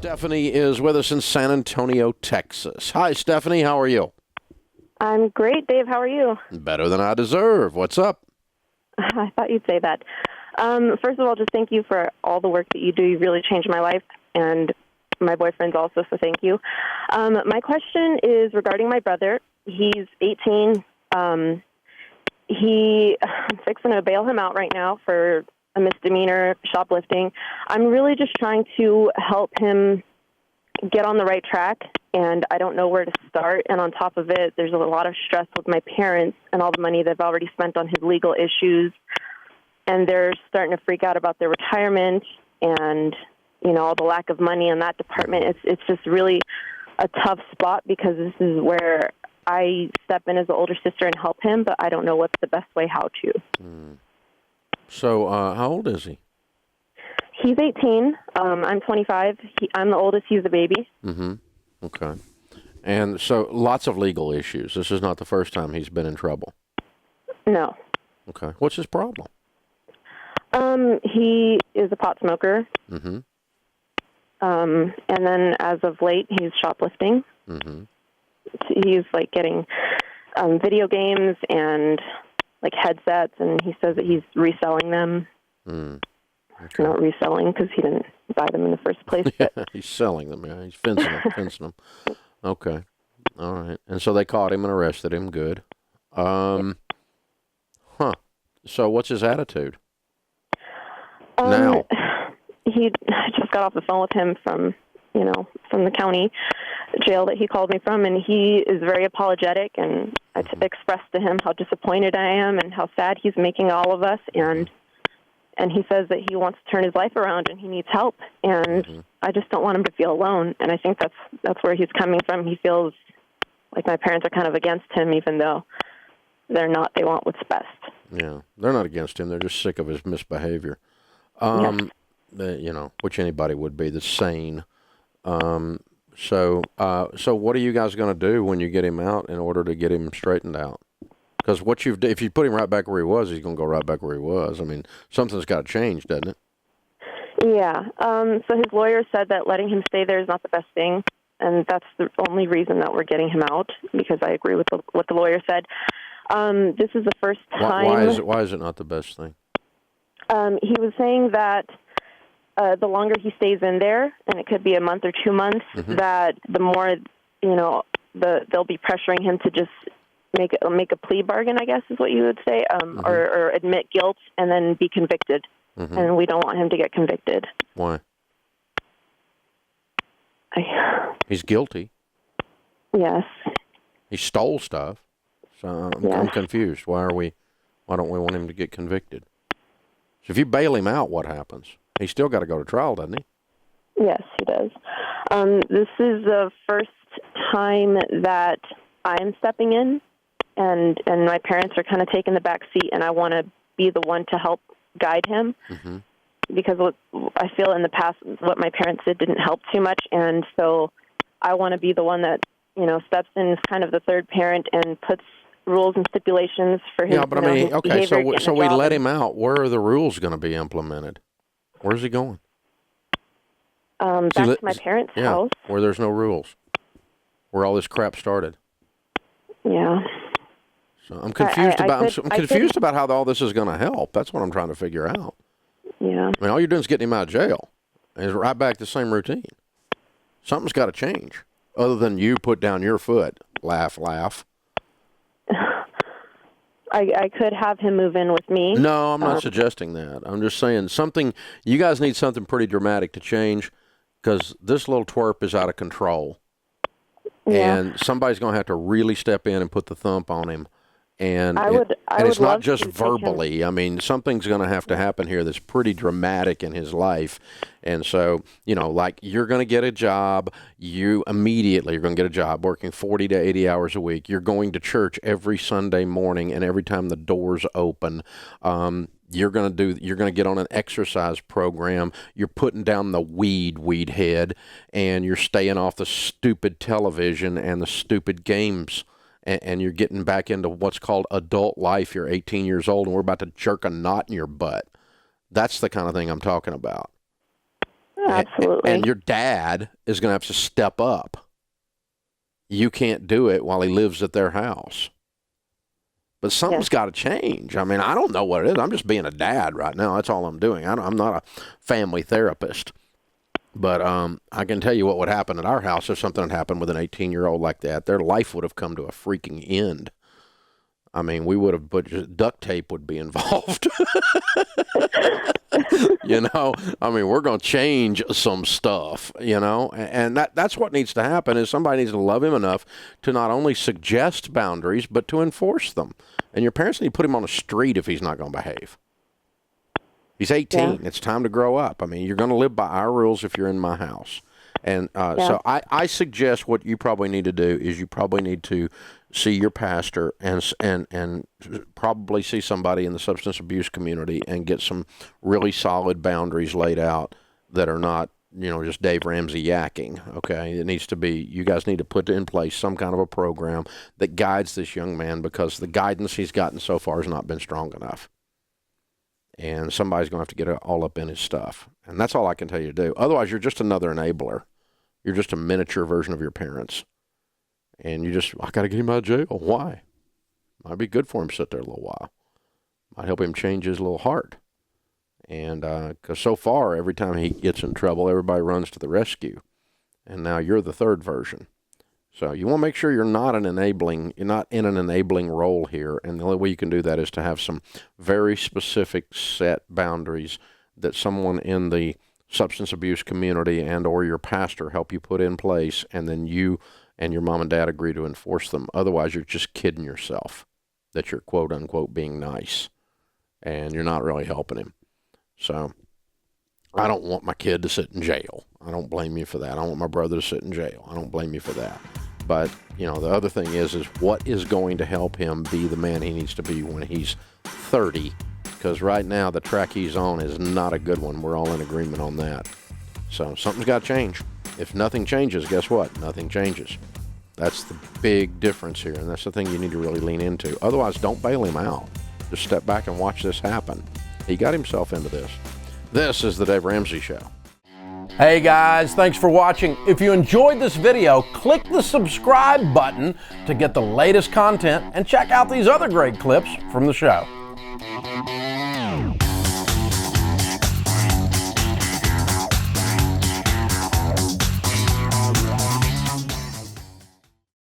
Stephanie is with us in San Antonio, Texas. Hi, Stephanie. How are you? I'm great, Dave. How are you? Better than I deserve. What's up? I thought you'd say that. First of all, just thank you for all the work that you do. You really changed my life, and my boyfriend's also, so thank you. My question is regarding my brother. He's 18. I'm fixing to bail him out right now for a misdemeanor, shoplifting. I'm really just trying to help him get on the right track, and I don't know where to start. And on top of it, there's a lot of stress with my parents and all the money they've already spent on his legal issues, and they're starting to freak out about their retirement and, all the lack of money in that department. It's just really a tough spot because this is where I step in as the older sister and help him, but I don't know what's the best way how to. So how old is he? He's 18. I'm 25. I'm the oldest. He's the baby. Mm-hmm. Okay. And so lots of legal issues. This is not the first time he's been in trouble. No. Okay. What's his problem? He is a pot smoker. Mm-hmm. And then as of late, he's shoplifting. Mm-hmm. He's getting video games and headsets, and he says that he's reselling them. Okay. Not reselling because he didn't buy them in the first place. Yeah, he's selling them. Yeah, he's fencing them. Okay. All right. And so they caught him and arrested him. Good. So what's his attitude now? I just got off the phone with him from the county jail that he called me from, and he is very apologetic, and I expressed to him how disappointed I am and how sad he's making all of us, and he says that he wants to turn his life around and he needs help, and I just don't want him to feel alone, and I think that's where he's coming from. He feels like my parents are kind of against him, even though they're not. They want what's best. Yeah, they're not against him. They're just sick of his misbehavior. Yes. Which anybody would be that's sane. So what are you guys going to do when you get him out in order to get him straightened out? Because if you put him right back where he was, he's going to go right back where he was. I mean, something's got to change, doesn't it? Yeah. So his lawyer said that letting him stay there is not the best thing, and that's the only reason that we're getting him out, because I agree with what the lawyer said. This is the first time. Why is it not the best thing? He was saying that the longer he stays in there, and it could be a month or 2 months, that the more, they'll be pressuring him to just make a plea bargain, I guess is what you would say, or admit guilt and then be convicted. And we don't want him to get convicted. Why? He's guilty. Yes. He stole stuff. So I'm confused. Why don't we want him to get convicted? So if you bail him out, what happens? He's still got to go to trial, doesn't he? Yes, he does. This is the first time that I'm stepping in, and my parents are kind of taking the back seat, and I want to be the one to help guide him, because what I feel in the past, what my parents did didn't help too much, and so I want to be the one that, steps in as kind of the third parent and puts rules and stipulations for his. Yeah, but so we let him out. Where are the rules going to be implemented? Where's he going? Back to my parents' house. Where there's no rules. Where all this crap started. Yeah. So I'm confused about how all this is going to help. That's what I'm trying to figure out. Yeah. I mean, all you're doing is getting him out of jail. And he's right back to the same routine. Something's got to change. Other than you put down your foot. Laugh. I could have him move in with me. No, I'm not suggesting that. I'm just saying you guys need something pretty dramatic to change, because this little twerp is out of control. Yeah. And somebody's going to have to really step in and put the thump on him. And it's not just verbally. I mean, something's going to have to happen here that's pretty dramatic in his life. And so, you're going to get a job. You immediately are going to get a job working 40 to 80 hours a week. You're going to church every Sunday morning, and every time the doors open, you're going to get on an exercise program. You're putting down the weed head, and you're staying off the stupid television and the stupid games. And you're getting back into what's called adult life. You're 18 years old, and we're about to jerk a knot in your butt. That's the kind of thing I'm talking about. Absolutely. And your dad is going to have to step up. You can't do it while he lives at their house. But something's got to change. I mean, I don't know what it is. I'm just being a dad right now. That's all I'm doing. I'm not a family therapist. But I can tell you what would happen at our house if something had happened with an 18-year-old like that. Their life would have come to a freaking end. I mean, we would have, but just duct tape would be involved. You know, I mean, we're going to change some stuff, you know, and that's what needs to happen is somebody needs to love him enough to not only suggest boundaries, but to enforce them. And your parents need to put him on the street if he's not going to behave. He's 18. Yeah. It's time to grow up. I mean, you're going to live by our rules if you're in my house. And so I suggest what you probably need to do is you probably need to see your pastor and probably see somebody in the substance abuse community and get some really solid boundaries laid out that are not, you know, just Dave Ramsey yakking, okay? It needs to be, you guys need to put in place some kind of a program that guides this young man because the guidance he's gotten so far has not been strong enough. And somebody's going to have to get all up in his stuff. And that's all I can tell you to do. Otherwise, you're just another enabler. You're just a miniature version of your parents. And you just, I got to get him out of jail. Why? Might be good for him to sit there a little while. Might help him change his little heart. And because so far, every time he gets in trouble, everybody runs to the rescue. And now you're the third version. So you want to make sure you're not in an enabling role here. And the only way you can do that is to have some very specific set boundaries that someone in the substance abuse community and or your pastor help you put in place, and then you and your mom and dad agree to enforce them. Otherwise, you're just kidding yourself that you're quote-unquote being nice, and you're not really helping him. So I don't want my kid to sit in jail. I don't blame you for that. I don't want my brother to sit in jail. I don't blame you for that. But, you know, the other thing is what is going to help him be the man he needs to be when he's 30? Because right now the track he's on is not a good one. We're all in agreement on that. So something's got to change. If nothing changes, guess what? Nothing changes. That's the big difference here, and that's the thing you need to really lean into. Otherwise, don't bail him out. Just step back and watch this happen. He got himself into this. This is the Dave Ramsey Show. Hey guys, thanks for watching. If you enjoyed this video, click the subscribe button to get the latest content and check out these other great clips from the show.